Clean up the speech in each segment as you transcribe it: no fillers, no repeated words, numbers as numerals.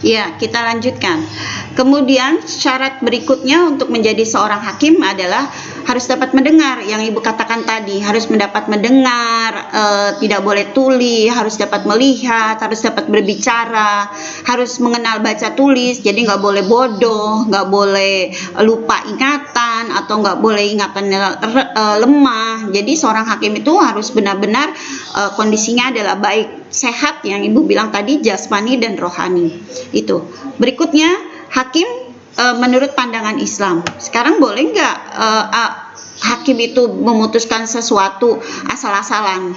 Ya, kita lanjutkan. Kemudian syarat berikutnya untuk menjadi seorang hakim adalah harus dapat mendengar, yang Ibu katakan tadi, harus mendapat mendengar, tidak boleh tuli, harus dapat melihat, harus dapat berbicara, harus mengenal baca tulis, jadi nggak boleh bodoh, nggak boleh lupa ingatan, atau nggak boleh ingatannya lemah. Jadi seorang hakim itu harus benar-benar kondisinya adalah baik, sehat, yang Ibu bilang tadi, jasmani dan rohani. Itu. Berikutnya, hakim menurut pandangan Islam. Sekarang boleh nggak hakim itu memutuskan sesuatu asal-asalan?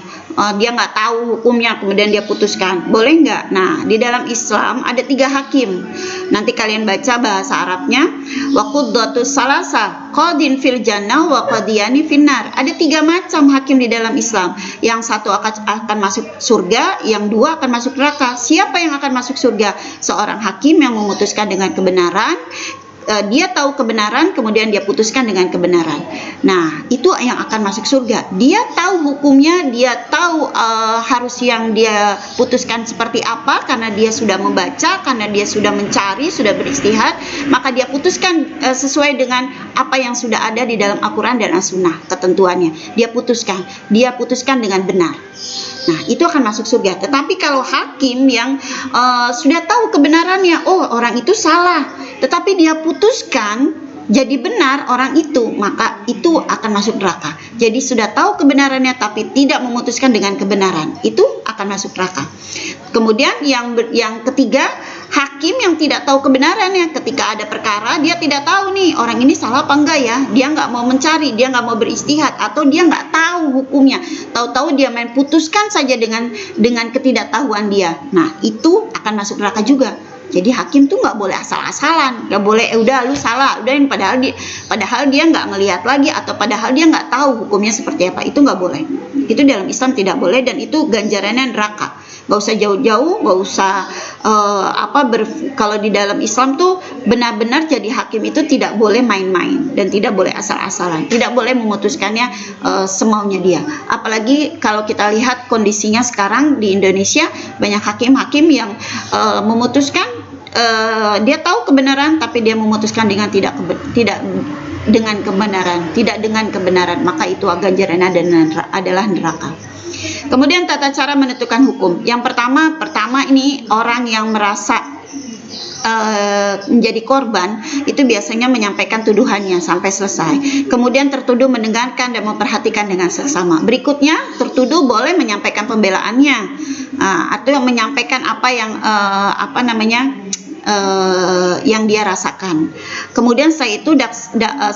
Dia nggak tahu hukumnya, kemudian dia putuskan. Boleh nggak? Nah, di dalam Islam ada 3 hakim. Nanti kalian baca bahasa Arabnya. Wa quddatus salasa qadin fil jannah wa qadiyani finnar. Ada 3 macam hakim di dalam Islam. Yang satu akan masuk surga, yang 2 akan masuk neraka. Siapa yang akan masuk surga? Seorang hakim yang memutuskan dengan kebenaran. Dia tahu kebenaran, kemudian dia putuskan dengan kebenaran. Nah, itu yang akan masuk surga. Dia tahu hukumnya, dia tahu harus yang dia putuskan seperti apa, karena dia sudah membaca, karena dia sudah mencari, sudah beristihad, maka dia putuskan sesuai dengan apa yang sudah ada di dalam Al-Quran dan As-Sunnah, ketentuannya. Dia putuskan dengan benar. Nah, itu akan masuk surga. Tetapi kalau hakim yang sudah tahu kebenarannya, oh orang itu salah, tetapi dia putuskan jadi benar orang itu, maka itu akan masuk neraka. Jadi sudah tahu kebenarannya tapi tidak memutuskan dengan kebenaran, itu akan masuk neraka. Kemudian yang ketiga, hakim yang tidak tahu kebenarannya. Ketika ada perkara, dia tidak tahu nih orang ini salah apa enggak ya, dia nggak mau mencari, dia nggak mau beristihad, atau dia nggak tahu hukumnya, tahu-tahu dia main putuskan saja dengan ketidaktahuan dia. Nah, itu akan masuk neraka juga. Jadi hakim tuh nggak boleh asal-asalan, nggak boleh udah lu salah, udah, padahal dia nggak ngelihat lagi, atau padahal dia nggak tahu hukumnya seperti apa. Itu nggak boleh. Itu dalam Islam tidak boleh, dan itu ganjarannya neraka. Nggak usah jauh-jauh, nggak usah kalau di dalam Islam tuh benar-benar jadi hakim itu tidak boleh main-main dan tidak boleh asal-asalan, tidak boleh memutuskannya semaunya dia. Apalagi kalau kita lihat kondisinya sekarang di Indonesia, banyak hakim-hakim yang memutuskan dia tahu kebenaran tapi dia memutuskan dengan tidak dengan kebenaran, maka itu ganjarannya adalah neraka. Kemudian tata cara menentukan hukum. Yang pertama ini orang yang merasa menjadi korban itu biasanya menyampaikan tuduhannya sampai selesai. Kemudian tertuduh mendengarkan dan memperhatikan dengan seksama. Berikutnya, tertuduh boleh menyampaikan pembelaannya atau menyampaikan apa yang dia rasakan. Kemudian setelah itu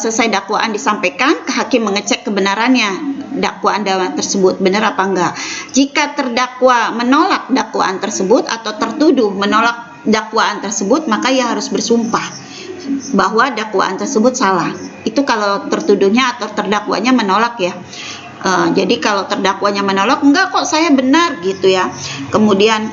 selesai dakwaan disampaikan, ke hakim mengecek kebenarannya dakwaan tersebut benar apa enggak. Jika terdakwa menolak dakwaan tersebut atau tertuduh menolak dakwaan tersebut, maka ia harus bersumpah bahwa dakwaan tersebut salah. Itu kalau tertuduhnya atau terdakwanya menolak ya. Jadi kalau terdakwanya menolak, enggak kok saya benar gitu ya, kemudian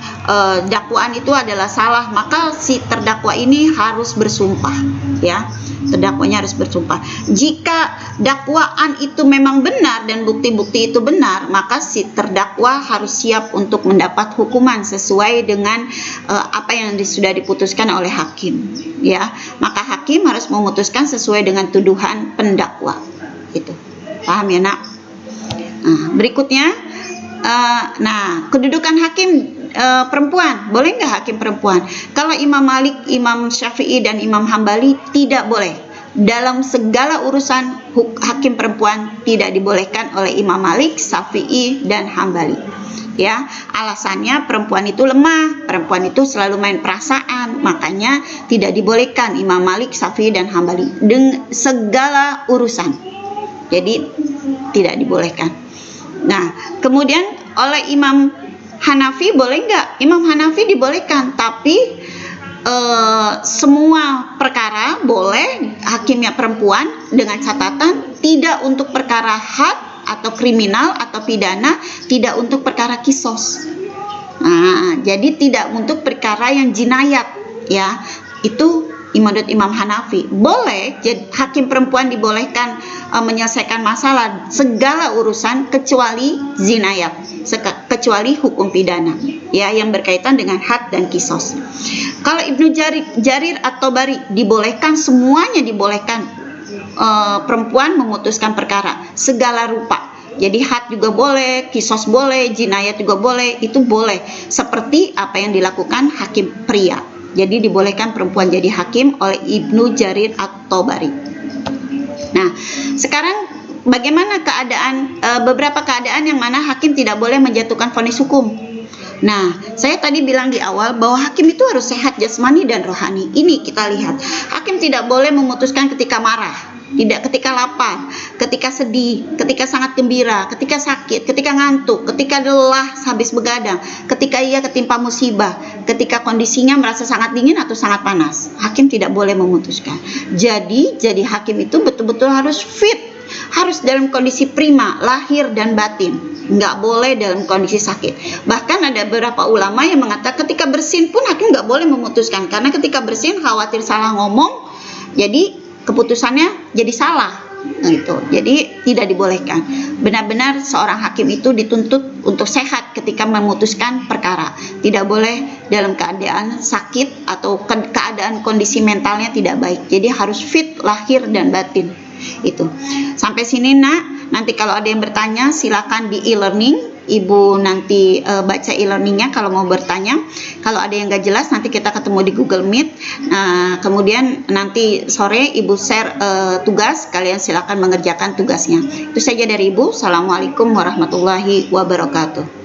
dakwaan itu adalah salah, maka si terdakwa ini harus bersumpah ya, terdakwanya harus bersumpah. Jika dakwaan itu memang benar dan bukti-bukti itu benar, maka si terdakwa harus siap untuk mendapat hukuman sesuai dengan apa yang sudah diputuskan oleh hakim ya. Maka hakim harus memutuskan sesuai dengan tuduhan pendakwa. Itu paham ya nak? Nah, berikutnya, kedudukan hakim perempuan, boleh nggak hakim perempuan? Kalau Imam Malik, Imam Syafi'i, dan Imam Hambali tidak boleh. Dalam segala urusan hakim perempuan tidak dibolehkan oleh Imam Malik, Syafi'i, dan Hambali. Ya, alasannya perempuan itu lemah, perempuan itu selalu main perasaan, makanya tidak dibolehkan Imam Malik, Syafi'i, dan Hambali dengan segala urusan. Jadi tidak dibolehkan. Nah, kemudian oleh Imam Hanafi boleh nggak? Imam Hanafi dibolehkan, tapi semua perkara boleh hakimnya perempuan, dengan catatan tidak untuk perkara had atau kriminal atau pidana, tidak untuk perkara kisos. Nah, jadi tidak untuk perkara yang jinayat ya. Itu menurut Imam Hanafi. Boleh, jadi hakim perempuan dibolehkan menyelesaikan masalah segala urusan kecuali jinayat, kecuali hukum pidana ya yang berkaitan dengan had dan kisos. Kalau Ibnu Jarir At-Tabari dibolehkan, semuanya dibolehkan, perempuan memutuskan perkara segala rupa. Jadi had juga boleh, kisos boleh, jinayat juga boleh, itu boleh. Seperti apa yang dilakukan hakim pria. Jadi dibolehkan perempuan jadi hakim oleh Ibnu Jarir At-Tabari. Nah, sekarang bagaimana keadaan, beberapa keadaan yang mana hakim tidak boleh menjatuhkan vonis hukum. Nah, saya tadi bilang di awal bahwa hakim itu harus sehat jasmani dan rohani. Ini kita lihat. Hakim tidak boleh memutuskan ketika marah, tidak ketika lapar, ketika sedih, ketika sangat gembira, ketika sakit, ketika ngantuk, ketika lelah habis begadang, ketika ia ketimpa musibah, ketika kondisinya merasa sangat dingin atau sangat panas. Hakim tidak boleh memutuskan. Jadi hakim itu betul-betul harus fit, harus dalam kondisi prima, lahir dan batin. Nggak boleh dalam kondisi sakit. Bahkan ada beberapa ulama yang mengatakan ketika bersin pun hakim nggak boleh memutuskan, karena ketika bersin khawatir salah ngomong, jadi keputusannya jadi salah gitu. Jadi tidak dibolehkan. Benar-benar seorang hakim itu dituntut untuk sehat ketika memutuskan perkara. Tidak boleh dalam keadaan sakit atau keadaan kondisi mentalnya tidak baik. Jadi harus fit lahir dan batin. Itu. Sampai sini Nak. Nanti kalau ada yang bertanya silakan di e-learning. Ibu nanti baca e-learningnya kalau mau bertanya. Kalau ada yang nggak jelas nanti kita ketemu di Google Meet. Kemudian nanti sore Ibu share tugas. Kalian silakan mengerjakan tugasnya. Itu saja dari Ibu. Assalamualaikum warahmatullahi wabarakatuh.